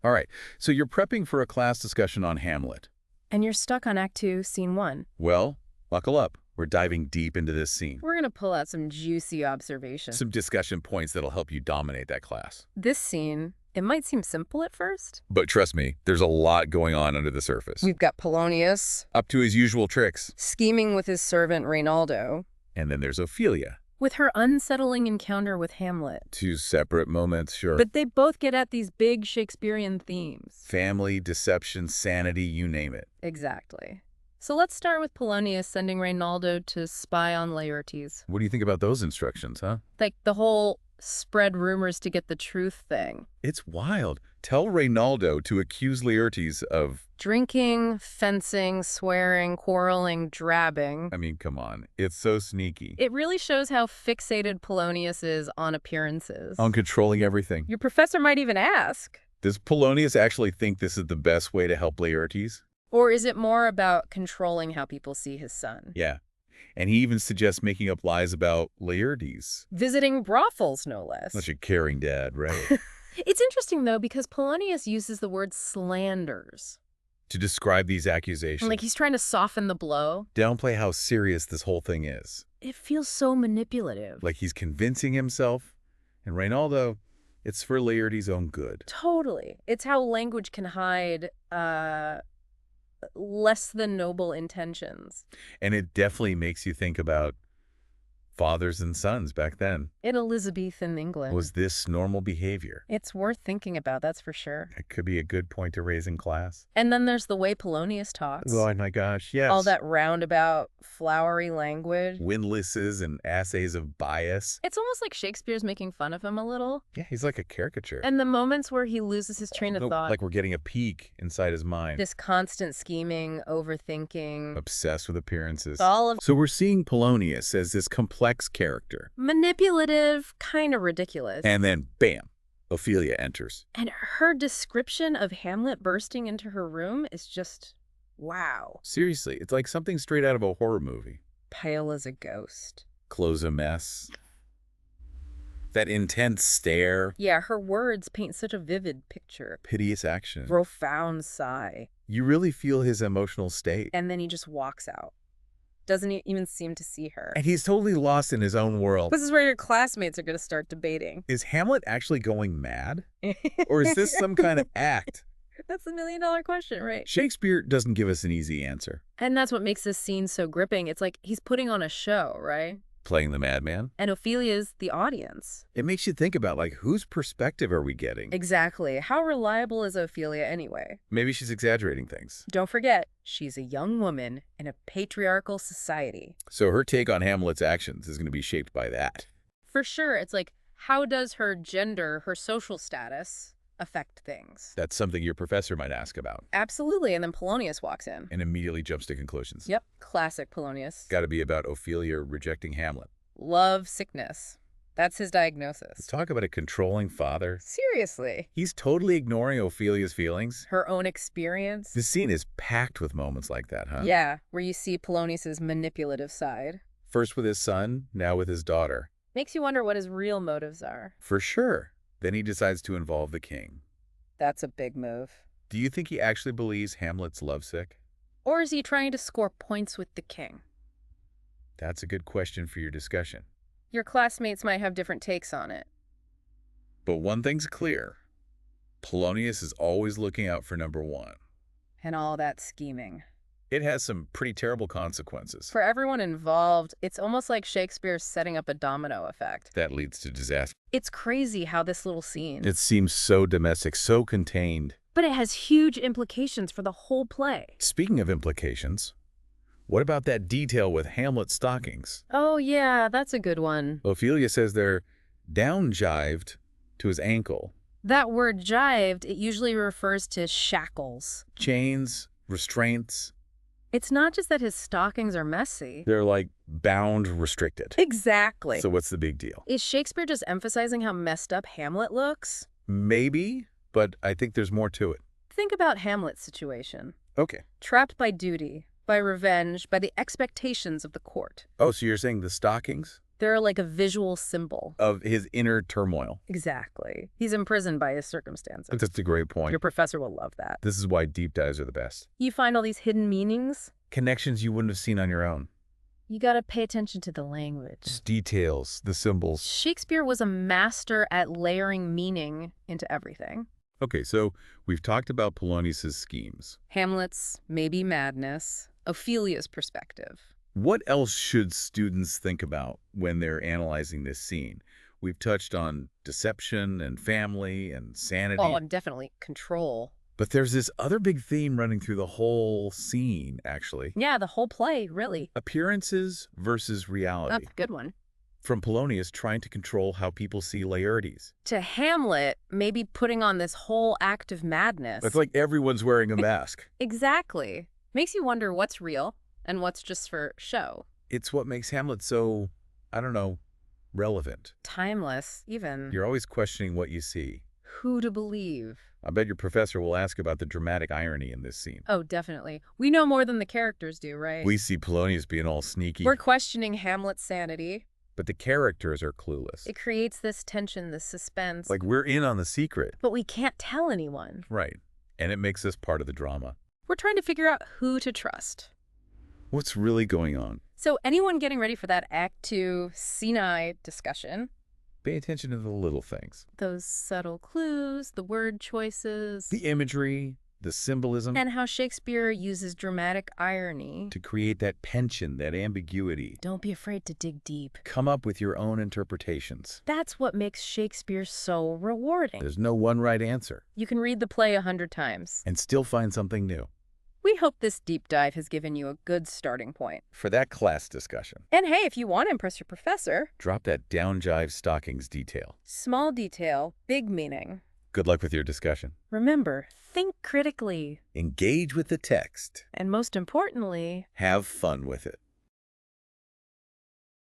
All right, so you're prepping for a class discussion on Hamlet. And you're stuck on Act 2, Scene 1. Well, buckle up. We're diving deep into this scene. We're going to pull out some juicy observations. Some discussion points that'll help you dominate that class. This scene, it might seem simple at first. But trust me, there's a lot going on under the surface. We've got Polonius Up to his usual tricks. scheming with his servant Reynaldo, And then there's Ophelia. with her unsettling encounter with Hamlet. Two separate moments, sure. But they both get at these big Shakespearean themes. Family, deception, sanity, you name it. Exactly. So let's start with Polonius sending Reynaldo to spy on Laertes. What do you think about those instructions, huh? Like the whole spread rumors to get the truth thing. It's wild. Tell Reynaldo to accuse Laertes of... Drinking, fencing, swearing, quarreling, drabbing. I mean, come on. It's so sneaky. It really shows how fixated Polonius is on appearances. On controlling everything. Your professor might even ask. Does Polonius actually think this is the best way to help Laertes? Or is it more about controlling how people see his son? Yeah. And he even suggests making up lies about Laertes. Visiting brothels, no less. Such a caring dad, right? It's interesting, though, because Polonius uses the word slanders. To describe these accusations. Like he's trying to soften the blow. Downplay how serious this whole thing is. It feels so manipulative. Like he's convincing himself. And Reynaldo, it's for Laertes' own good. Totally. It's how language can hide less than noble intentions. And it definitely makes you think about fathers and sons back then. In Elizabethan England. Was this normal behavior? It's worth thinking about, that's for sure. It could be a good point to raise in class. And then there's the way Polonius talks. Oh my gosh, yes. All that roundabout, flowery language. Windlasses and assays of bias. It's almost like Shakespeare's making fun of him a little. Yeah, he's like a caricature. And the moments where he loses his train of thought. Like we're getting a peek inside his mind. This constant scheming, overthinking. Obsessed with appearances. All of So we're seeing Polonius as this complex character. manipulative, kind of ridiculous. And then, bam, Ophelia enters. And her description of Hamlet bursting into her room is just, wow. Seriously, it's like something straight out of a horror movie. Pale as a ghost. Clothes a mess. That intense stare. Yeah, her words paint such a vivid picture. Piteous action. Profound sigh. You really feel his emotional state. And then he just walks out. Doesn't even seem to see her. And he's totally lost in his own world. This is where your classmates are going to start debating. Is Hamlet actually going mad? Or is this some kind of act? That's the $1 million question, right? Shakespeare doesn't give us an easy answer. And that's what makes this scene so gripping. It's like he's putting on a show, right? Playing the madman. And Ophelia's the audience. It makes you think about, like, whose perspective are we getting? Exactly. How reliable is Ophelia anyway? Maybe she's exaggerating things. Don't forget, she's a young woman in a patriarchal society. So her take on Hamlet's actions is going to be shaped by that. For sure, it's like, how does her gender, her social status, affect things? That's something your professor might ask about. Absolutely, and then Polonius walks in. And immediately jumps to conclusions. Yep, classic Polonius. Got to be about Ophelia rejecting Hamlet. Love sickness. That's his diagnosis. Talk about a controlling father. Seriously. He's totally ignoring Ophelia's feelings. Her own experience. This scene is packed with moments like that, huh? Yeah, where you see Polonius's manipulative side. First with his son, now with his daughter. Makes you wonder what his real motives are. For sure. Then he decides to involve the king. That's a big move. Do you think he actually believes Hamlet's lovesick? Or is he trying to score points with the king? That's a good question for your discussion. Your classmates might have different takes on it. But one thing's clear. Polonius is always looking out for number one. And all that scheming. It has some pretty terrible consequences. For everyone involved, it's almost like Shakespeare's setting up a domino effect. That leads to disaster. It's crazy how this little scene... It seems so domestic, so contained. But it has huge implications for the whole play. Speaking of implications, what about that detail with Hamlet's stockings? Oh yeah, that's a good one. Ophelia says they're down-jived to his ankle. That word jived, it usually refers to shackles. Chains, restraints. It's not just that his stockings are messy. They're like bound, restricted. Exactly. So what's the big deal? Is Shakespeare just emphasizing how messed up Hamlet looks? Maybe, but I think there's more to it. Think about Hamlet's situation. Okay. Trapped by duty, by revenge, by the expectations of the court. Oh, so you're saying the stockings? They're like a visual symbol. of his inner turmoil. Exactly. He's imprisoned by his circumstances. That's a great point. Your professor will love that. This is why deep dives are the best. You find all these hidden meanings. Connections you wouldn't have seen on your own. You gotta pay attention to the language. Just details, the symbols. Shakespeare was a master at layering meaning into everything. Okay, so we've talked about Polonius's schemes. Hamlet's maybe madness, Ophelia's perspective. What else should students think about when they're analyzing this scene? We've touched on deception and family and sanity. Oh, and definitely control. But there's this other big theme running through the whole scene, actually. Yeah, the whole play, really. Appearances versus reality. That's a good one. From Polonius trying to control how people see Laertes. To Hamlet, maybe putting on this whole act of madness. It's like everyone's wearing a mask. Exactly. Makes you wonder what's real and what's just for show. It's what makes Hamlet so, I don't know, relevant. Timeless, even. You're always questioning what you see. Who to believe. I bet your professor will ask about the dramatic irony in this scene. Oh, definitely. We know more than the characters do, right? We see Polonius being all sneaky, We're questioning Hamlet's sanity. but the characters are clueless. It creates this tension, this suspense. Like we're in on the secret. But we can't tell anyone. Right. And it makes us part of the drama. We're trying to figure out who to trust. What's really going on? So anyone getting ready for that Act 2 Sinai discussion, Pay attention to the little things. those subtle clues, the word choices, The imagery, the symbolism, and how Shakespeare uses dramatic irony. to create that tension, that ambiguity. Don't be afraid to dig deep. Come up with your own interpretations. That's what makes Shakespeare so rewarding. There's no one right answer, You can read the play 100 times. and still find something new. We hope this deep dive has given you a good starting point. For that class discussion, And hey, if you want to impress your professor, drop that down jive stockings detail. small detail, big meaning. Good luck with your discussion. Remember, think critically. Engage with the text. And most importantly, Have fun with it.